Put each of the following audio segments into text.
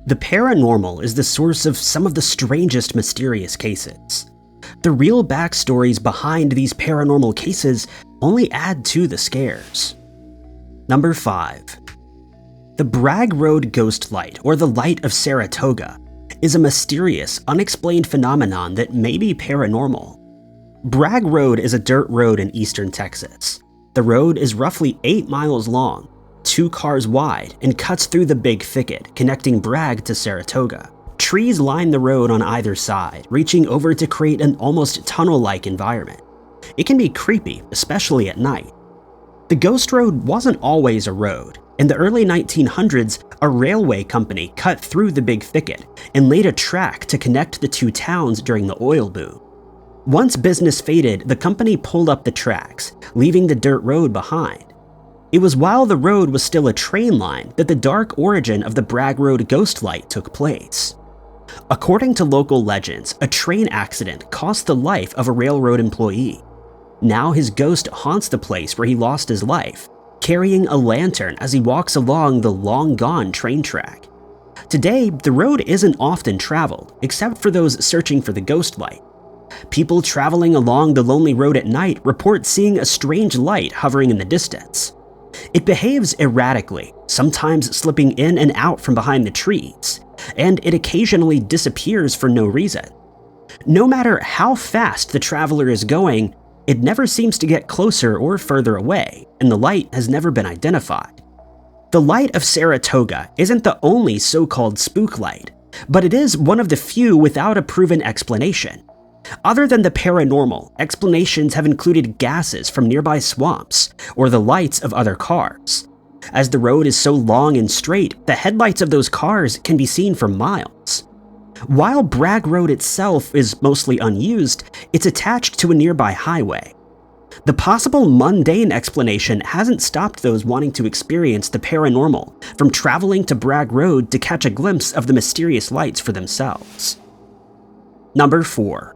The paranormal is the source of some of the strangest mysterious cases. The real backstories behind these paranormal cases only add to the scares. Number 5. The Bragg Road Ghost Light, or the Light of Saratoga, is a mysterious, unexplained phenomenon that may be paranormal. Bragg Road is a dirt road in eastern Texas. The road is roughly 8 miles long, 2 cars wide, and cuts through the big thicket connecting Bragg to Saratoga. Trees line the road on either side, reaching over to create an almost tunnel-like environment. It can be creepy, especially at night. The Ghost Road wasn't always a road. In the early 1900s, a railway company cut through the big thicket and laid a track to connect the two towns during the oil boom. Once business faded, the company pulled up the tracks, leaving the dirt road behind. It was while the road was still a train line that the dark origin of the Bragg Road Ghost Light took place. According to local legends, a train accident cost the life of a railroad employee. Now his ghost haunts the place where he lost his life, carrying a lantern as he walks along the long-gone train track. Today, the road isn't often traveled, except for those searching for the ghost light. People traveling along the lonely road at night report seeing a strange light hovering in the distance. It behaves erratically, sometimes slipping in and out from behind the trees, and it occasionally disappears for no reason. No matter how fast the traveler is going, it never seems to get closer or further away, and the light has never been identified. The Light of Saratoga isn't the only so-called spook light, but it is one of the few without a proven explanation. Other than the paranormal, explanations have included gases from nearby swamps or the lights of other cars. As the road is so long and straight, the headlights of those cars can be seen for miles. While Bragg Road itself is mostly unused, it's attached to a nearby highway. The possible mundane explanation hasn't stopped those wanting to experience the paranormal from traveling to Bragg Road to catch a glimpse of the mysterious lights for themselves. Number 4.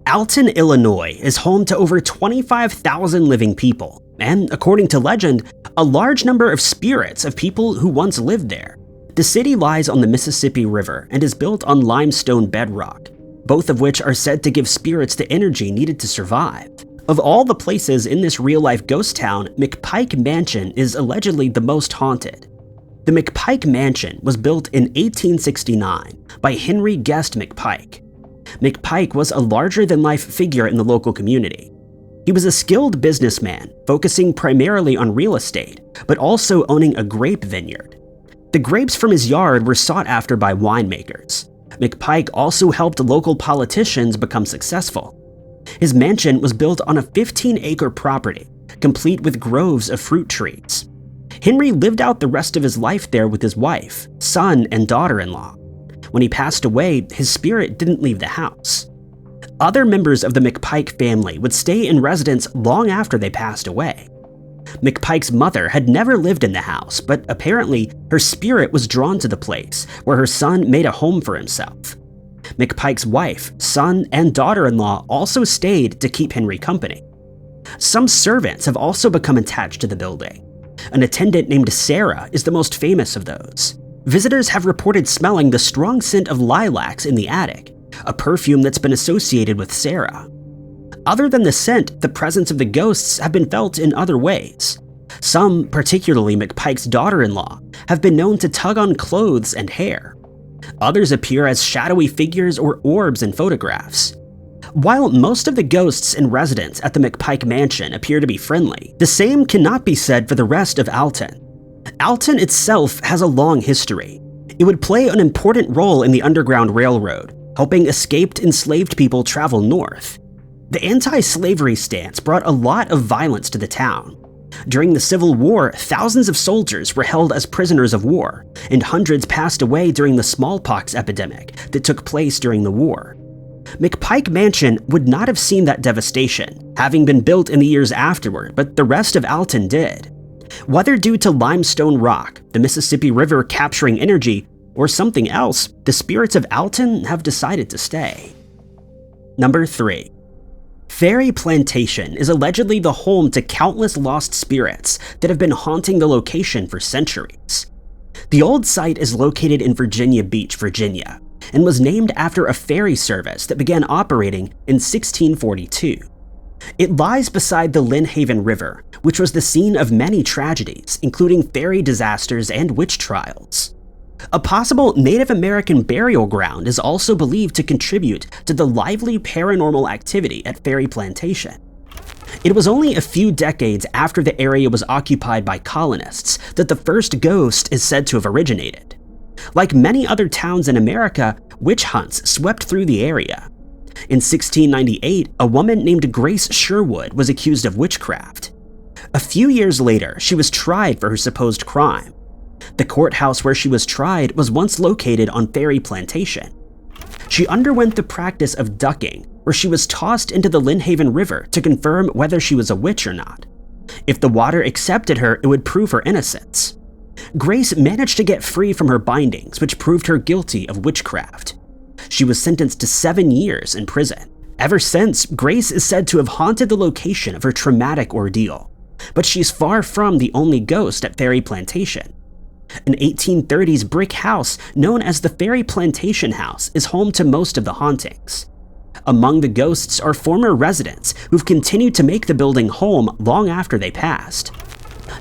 Alton, Illinois is home to over 25,000 living people, and according to legend, a large number of spirits of people who once lived there. The city lies on the Mississippi River and is built on limestone bedrock, both of which are said to give spirits the energy needed to survive. Of all the places in this real-life ghost town, McPike Mansion is allegedly the most haunted. The McPike Mansion was built in 1869 by Henry Guest McPike. McPike was a larger-than-life figure in the local community. He was a skilled businessman, focusing primarily on real estate, but also owning a grape vineyard. The grapes from his yard were sought after by winemakers. McPike also helped local politicians become successful. His mansion was built on a 15-acre property, complete with groves of fruit trees. Henry lived out the rest of his life there with his wife, son, and daughter-in-law. When he passed away, his spirit didn't leave the house. Other members of the McPike family would stay in residence long after they passed away. McPike's mother had never lived in the house, but apparently her spirit was drawn to the place where her son made a home for himself. McPike's wife, son, and daughter-in-law also stayed to keep Henry company. Some servants have also become attached to the building. An attendant named Sarah is the most famous of those. Visitors have reported smelling the strong scent of lilacs in the attic, a perfume that's been associated with Sarah. Other than the scent, the presence of the ghosts have been felt in other ways. Some, particularly McPike's daughter-in-law, have been known to tug on clothes and hair. Others appear as shadowy figures or orbs in photographs. While most of the ghosts and residents at the McPike Mansion appear to be friendly, the same cannot be said for the rest of Alton. Alton itself has a long history. It would play an important role in the Underground Railroad, helping escaped enslaved people travel north. The anti-slavery stance brought a lot of violence to the town. During the Civil War, thousands of soldiers were held as prisoners of war, and hundreds passed away during the smallpox epidemic that took place during the war. McPike Mansion would not have seen that devastation, having been built in the years afterward, but the rest of Alton did. Whether due to limestone rock, the Mississippi River capturing energy, or something else, the spirits of Alton have decided to stay. Number 3. Ferry Plantation is allegedly the home to countless lost spirits that have been haunting the location for centuries. The old site is located in Virginia Beach, Virginia, and was named after a ferry service that began operating in 1642. It lies beside the Lynnhaven River, which was the scene of many tragedies, including ferry disasters and witch trials. A possible Native American burial ground is also believed to contribute to the lively paranormal activity at Ferry Plantation. It was only a few decades after the area was occupied by colonists that the first ghost is said to have originated. Like many other towns in America, witch hunts swept through the area. In 1698, a woman named Grace Sherwood was accused of witchcraft. A few years later, she was tried for her supposed crime. The courthouse where she was tried was once located on Ferry Plantation. She underwent the practice of ducking, where she was tossed into the Lynnhaven River to confirm whether she was a witch or not. If the water accepted her, it would prove her innocence. Grace managed to get free from her bindings, which proved her guilty of witchcraft. She was sentenced to 7 years in prison. Ever since, Grace is said to have haunted the location of her traumatic ordeal. But she's far from the only ghost at Ferry Plantation. An 1830s brick house known as the Ferry Plantation House is home to most of the hauntings. Among the ghosts are former residents who've continued to make the building home long after they passed.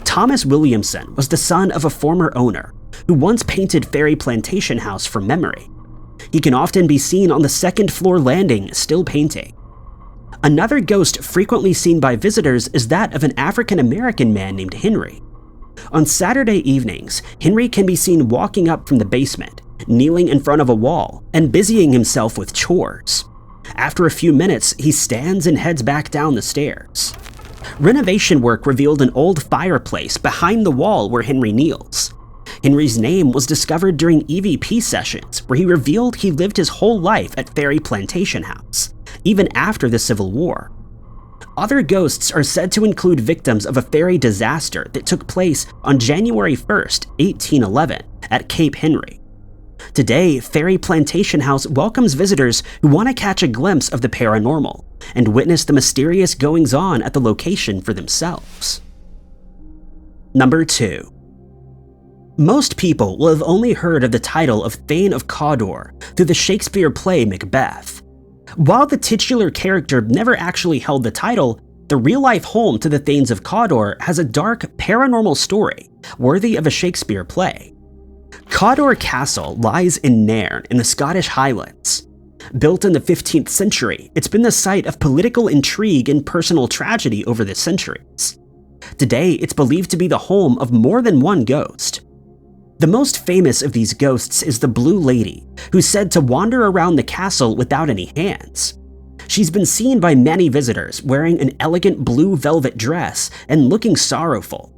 Thomas Williamson was the son of a former owner who once painted Ferry Plantation House from memory. He can often be seen on the second-floor landing still painting. Another ghost frequently seen by visitors is that of an African-American man named Henry. On Saturday evenings, Henry can be seen walking up from the basement, kneeling in front of a wall, and busying himself with chores. After a few minutes, he stands and heads back down the stairs. Renovation work revealed an old fireplace behind the wall where Henry kneels. Henry's name was discovered during EVP sessions, where he revealed he lived his whole life at Ferry Plantation House, even after the Civil War. Other ghosts are said to include victims of a ferry disaster that took place on January 1st, 1811, at Cape Henry. Today, Ferry Plantation House welcomes visitors who want to catch a glimpse of the paranormal and witness the mysterious goings-on at the location for themselves. Number 2. Most people will have only heard of the title of Thane of Cawdor through the Shakespeare play Macbeth. While the titular character never actually held the title, the real-life home to the Thanes of Cawdor has a dark, paranormal story worthy of a Shakespeare play. Cawdor Castle lies in Nairn in the Scottish Highlands. Built in the 15th century, it's been the site of political intrigue and personal tragedy over the centuries. Today, it's believed to be the home of more than one ghost. The most famous of these ghosts is the Blue Lady, who's said to wander around the castle without any hands. She's been seen by many visitors wearing an elegant blue velvet dress and looking sorrowful.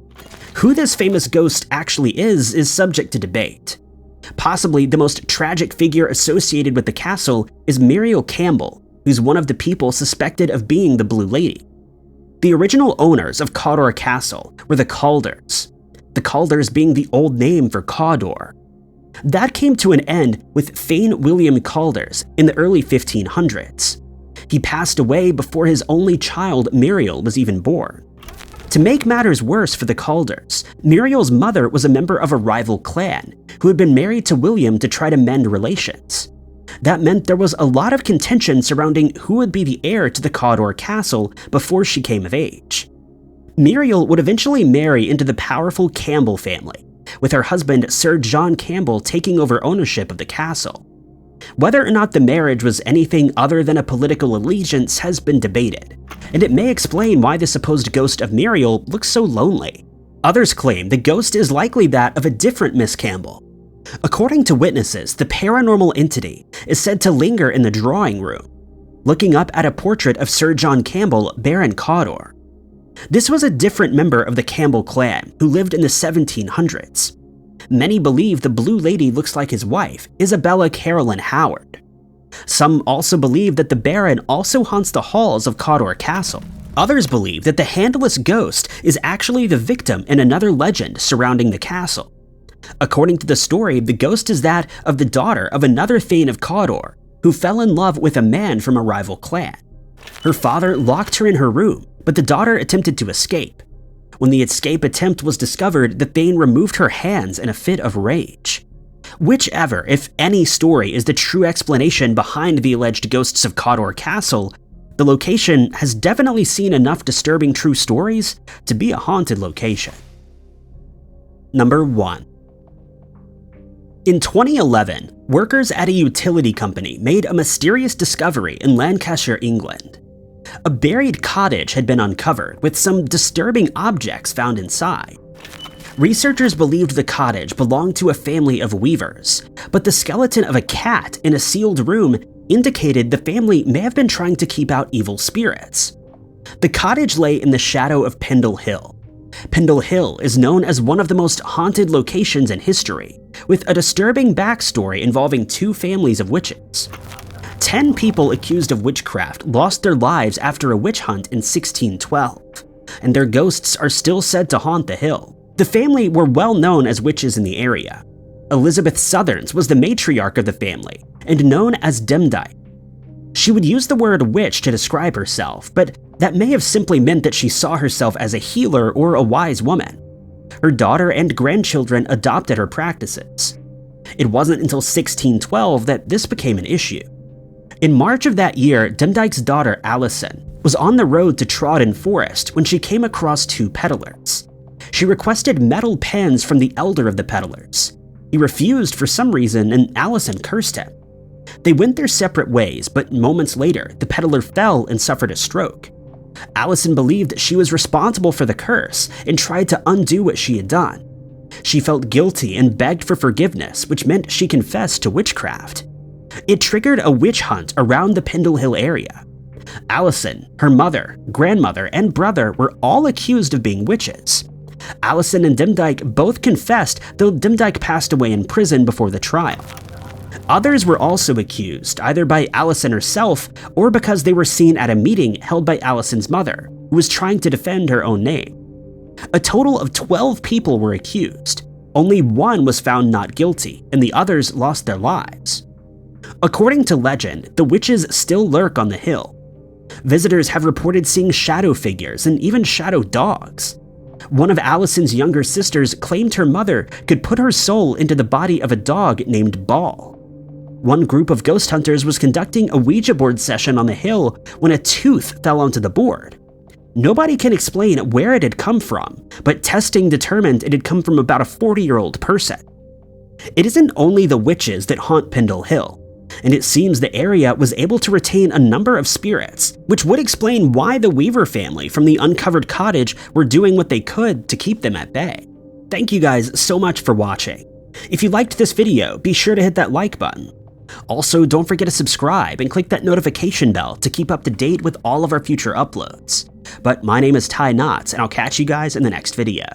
Who this famous ghost actually is subject to debate. Possibly the most tragic figure associated with the castle is Muriel Campbell, who's one of the people suspected of being the Blue Lady. The original owners of Cawdor Castle were the Calders, the Calders being the old name for Cawdor. That came to an end with Thane William Calders in the early 1500s. He passed away before his only child, Muriel, was even born. To make matters worse for the Calders, Muriel's mother was a member of a rival clan who had been married to William to try to mend relations. That meant there was a lot of contention surrounding who would be the heir to the Cawdor Castle before she came of age. Muriel would eventually marry into the powerful Campbell family, with her husband Sir John Campbell taking over ownership of the castle. Whether or not the marriage was anything other than a political allegiance has been debated, and it may explain why the supposed ghost of Muriel looks so lonely. Others claim the ghost is likely that of a different Miss Campbell. According to witnesses, the paranormal entity is said to linger in the drawing room, looking up at a portrait of Sir John Campbell, Baron Cawdor. This was a different member of the Campbell clan who lived in the 1700s. Many believe the Blue Lady looks like his wife, Isabella Carolyn Howard. Some also believe that the Baron also haunts the halls of Cawdor Castle. Others believe that the handless ghost is actually the victim in another legend surrounding the castle. According to the story, the ghost is that of the daughter of another Thane of Cawdor, who fell in love with a man from a rival clan. Her father locked her in her room, but the daughter attempted to escape. When the escape attempt was discovered, the Thane removed her hands in a fit of rage. Whichever, if any, story is the true explanation behind the alleged ghosts of Cawdor Castle, the location has definitely seen enough disturbing true stories to be a haunted location. Number 1. In 2011, workers at a utility company made a mysterious discovery in Lancashire, England. A buried cottage had been uncovered with some disturbing objects found inside. Researchers believed the cottage belonged to a family of weavers, but the skeleton of a cat in a sealed room indicated the family may have been trying to keep out evil spirits. The cottage lay in the shadow of Pendle Hill. Pendle Hill is known as one of the most haunted locations in history, with a disturbing backstory involving 2 families of witches. 10 people accused of witchcraft lost their lives after a witch hunt in 1612, and their ghosts are still said to haunt the hill. The family were well known as witches in the area. Elizabeth Southerns was the matriarch of the family, and known as Demdike. She would use the word witch to describe herself, but that may have simply meant that she saw herself as a healer or a wise woman. Her daughter and grandchildren adopted her practices. It wasn't until 1612 that this became an issue. In March of that year, Demdike's daughter Alison was on the road to Trodden Forest when she came across 2 peddlers. She requested metal pens from the elder of the peddlers. He refused for some reason, and Alison cursed him. They went their separate ways, but moments later, the peddler fell and suffered a stroke. Alison believed she was responsible for the curse and tried to undo what she had done. She felt guilty and begged for forgiveness, which meant she confessed to witchcraft. It triggered a witch hunt around the Pendle Hill area. Alison, her mother, grandmother, and brother were all accused of being witches. Alison and Demdike both confessed, though Demdike passed away in prison before the trial. Others were also accused, either by Alison herself or because they were seen at a meeting held by Alison's mother, who was trying to defend her own name. A total of 12 people were accused. Only 1 was found not guilty, and the others lost their lives. According to legend, the witches still lurk on the hill. Visitors have reported seeing shadow figures and even shadow dogs. One of Alison's younger sisters claimed her mother could put her soul into the body of a dog named Ball. One group of ghost hunters was conducting a Ouija board session on the hill when a tooth fell onto the board. Nobody can explain where it had come from, but testing determined it had come from about a 40-year-old person. It isn't only the witches that haunt Pendle Hill, and it seems the area was able to retain a number of spirits, which would explain why the Weaver family from the uncovered cottage were doing what they could to keep them at bay. Thank you guys so much for watching. If you liked this video, be sure to hit that like button. Also, don't forget to subscribe and click that notification bell to keep up to date with all of our future uploads. But my name is Ty Knotts, and I'll catch you guys in the next video.